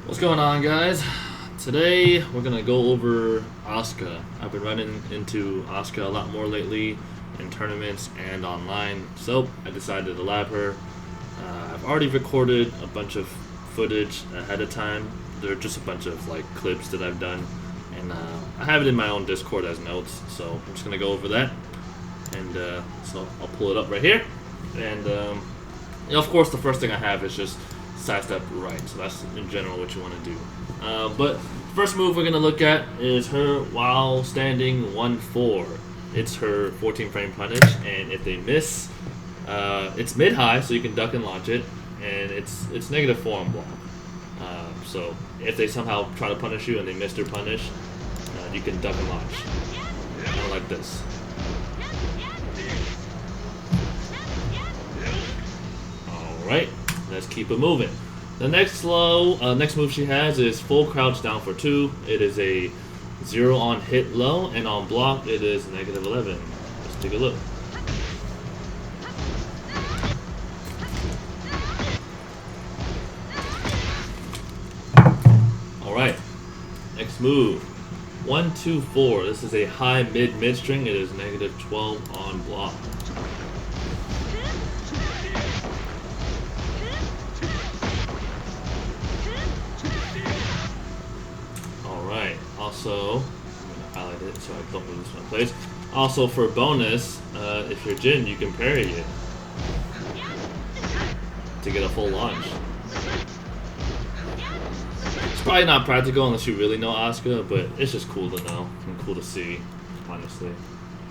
What's going on, guys? Today we're gonna go over Asuka. I've been running into Asuka a lot more lately in tournaments and online, so I decided to lab her. I've already recorded a bunch of footage ahead of time. They're just a bunch of clips that I've done, and I have it in my own Discord as notes. So I'm just gonna go over that, and so I'll pull it up right here. And of course, the first thing I have is just sidestep right, so that's in general what you want to do. But first move we're going to look at is her while standing 1-4. It's her 14 frame punish, and if they miss, it's mid-high, so you can duck and launch it, and it's -4 on block. So if they somehow try to punish you and they miss their punish, you can duck and launch. Kind of like this. Alright. Let's keep it moving. The next move she has is full crouch down for 2. It is a 0 on hit low, and on block it is -11. Let's take a look. Alright, next move. 1-2-4. This is a high mid string. It is -12 on block. Also, I'm going to highlight it so I don't lose my place. Also, for bonus, if you're Jin, you can parry it to get a full launch. It's probably not practical unless you really know Asuka, but it's just cool to know and cool to see, honestly.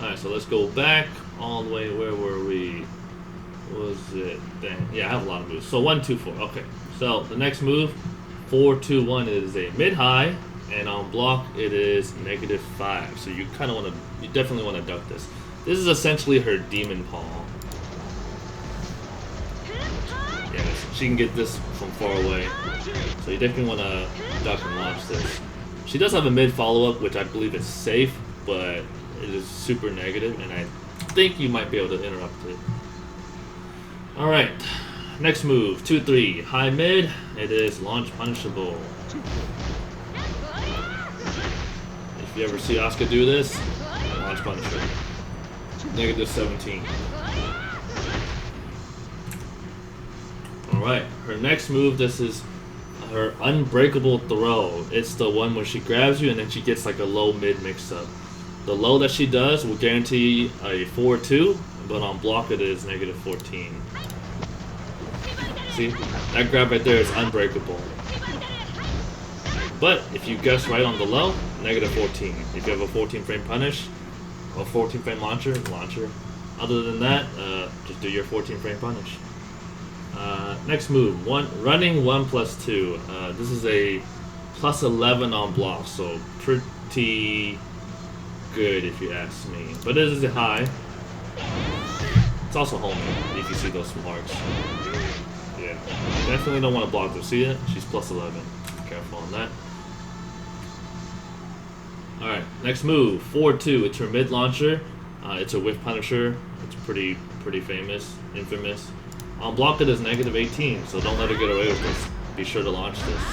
Alright, so let's go back all the way. Where were we? What was it? Dang. Yeah, I have a lot of moves. So 1-2-4. Okay. So the next move, 4-2-1, is a mid-high. And on block, it is -5. So you kind of want to, you definitely want to duck this. This is essentially her demon paw. Yeah, she can get this from far away. So you definitely want to duck and launch this. She does have a mid follow-up, which I believe is safe, but it is super negative, and I think you might be able to interrupt it. Alright, next move, 2-3. High mid, it is launch punishable. If you ever see Asuka do this, launch punishment. -17. Alright, her next move, this is her unbreakable throw. It's the one where she grabs you and then she gets like a low mid mix up. The low that she does will guarantee a 4-2, but on block it is -14. See, that grab right there is unbreakable. But if you guess right on the low, -14. If you have a 14 frame punish, or 14 frame launcher. Other than that, just do your 14 frame punish. Next move, running 1+2. This is a +11 on block, so pretty good if you ask me. But it is a high. It's also homing if you see those marks. Yeah, definitely don't want to block this. See it? She's +11. Careful on that. Alright, next move, 4-2. It's her mid launcher. It's a whiff punisher. It's pretty famous, infamous. On block it is -18, so don't let her get away with this. Be sure to launch this.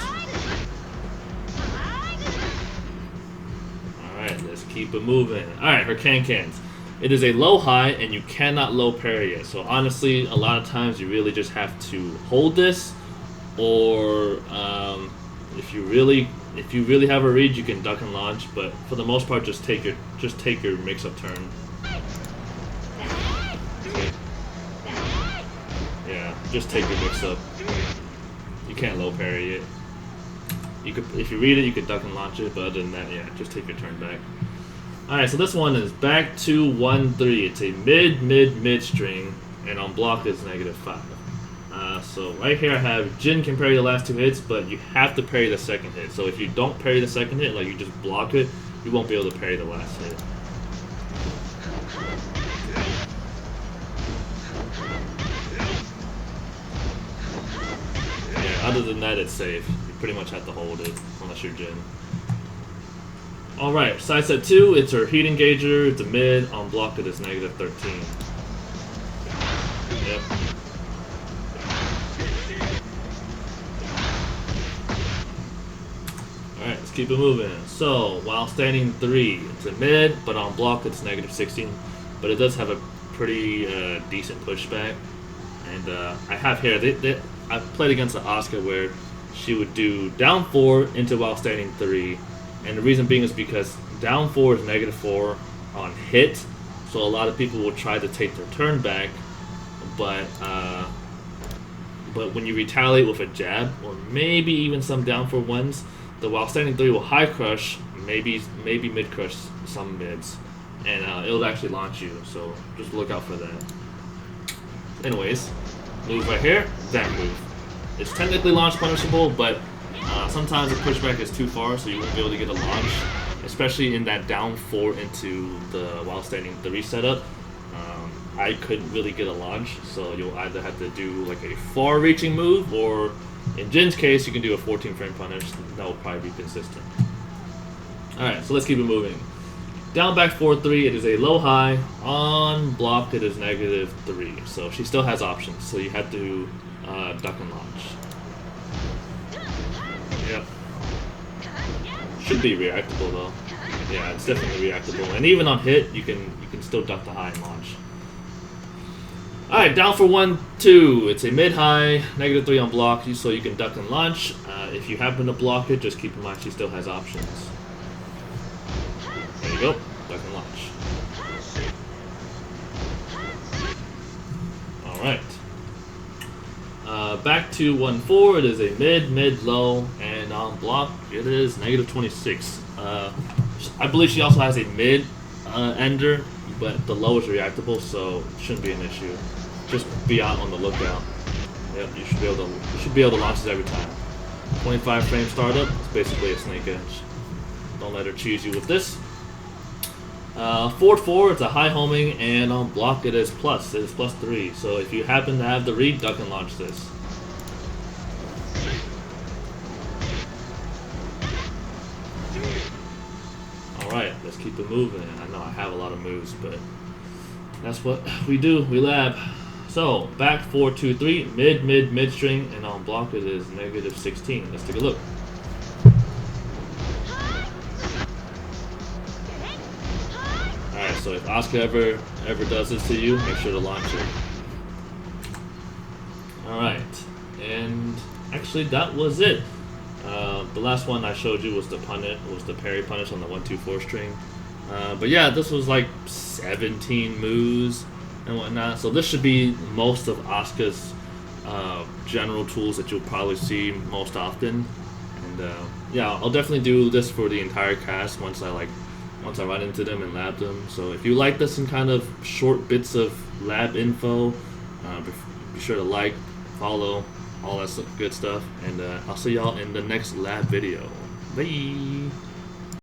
Alright, let's keep it moving. Alright, her can-cans. It is a low high, and you cannot low parry it. So honestly, a lot of times you really just have to hold this, or if you really have a read, you can duck and launch. But for the most part, just take your mix-up turn. Okay. Yeah, just take your mix-up. You can't low parry it. You could, if you read it, you could duck and launch it. But other than that, yeah, just take your turn back. All right, so this one is back to 1-3. It's a mid string, and on block is -5. So right here I have Jin can parry the last 2 hits, but you have to parry the second hit. So if you don't parry the second hit, like you just block it, you won't be able to parry the last hit. Yeah, other than that, it's safe. You pretty much have to hold it, unless you're Jin. Alright, sidestep 2, it's her heat engager, it's a mid, on block it is -13. Yep. keep it moving. So, while standing 3, it's a mid, but on block it's negative 16. But it does have a pretty decent pushback. And I have here, I've played against the Asuka where she would do down 4 into while standing 3. And the reason being is because down 4 is negative 4 on hit. So a lot of people will try to take their turn back. But when you retaliate with a jab, or maybe even some down 4 ones, the while standing 3 will high crush, maybe mid crush some mids, and it'll actually launch you. So just look out for that. Anyways, move right here, that move. It's technically launch punishable, but sometimes the pushback is too far, so you won't be able to get a launch, especially in that down 4 into the while standing 3 setup. I couldn't really get a launch, so you'll either have to do like a far-reaching move, or in Jin's case, you can do a 14 frame punish. That will probably be consistent. Alright, so let's keep it moving. Down back 4-3, it is a low-high. On block, it is negative 3. So she still has options, so you have to duck and launch. Yep. Should be reactable though. Yeah, it's definitely reactable. And even on hit, you can still duck the high and launch. Alright, down for 1-2. It's a mid-high, negative 3 on block, so you can duck and launch. If you happen to block it, just keep in mind she still has options. There you go, duck and launch. Alright. Back to 1-4, it is a mid, low, and on block, it is negative 26. I believe she also has a mid ender, but the low is reactable, so it shouldn't be an issue. Just be out on the lookout. Yep, you should be able to launch this every time. 25 frame startup, it's basically a snake edge. Don't let her cheese you with this. 4-4, it's a high homing, and on block it is plus. It is plus 3. So if you happen to have the read, duck and launch this. Alright, let's keep it moving. I know I have a lot of moves, but that's what we do. We lab. So, back 4-2-3, mid string, and on block it is negative 16. Let's take a look. Alright, so if Asuka ever does this to you, make sure to launch it. Alright, and actually that was it. The last one I showed you was the parry punish on the 1-2-4 string. But yeah, this was like 17 moves and whatnot. So this should be most of Asuka's general tools that you'll probably see most often. And yeah, I'll definitely do this for the entire cast once I run into them and lab them. So if you like this in kind of short bits of lab info, be sure to like, follow, all that good stuff, and I'll see y'all in the next lab video. Bye!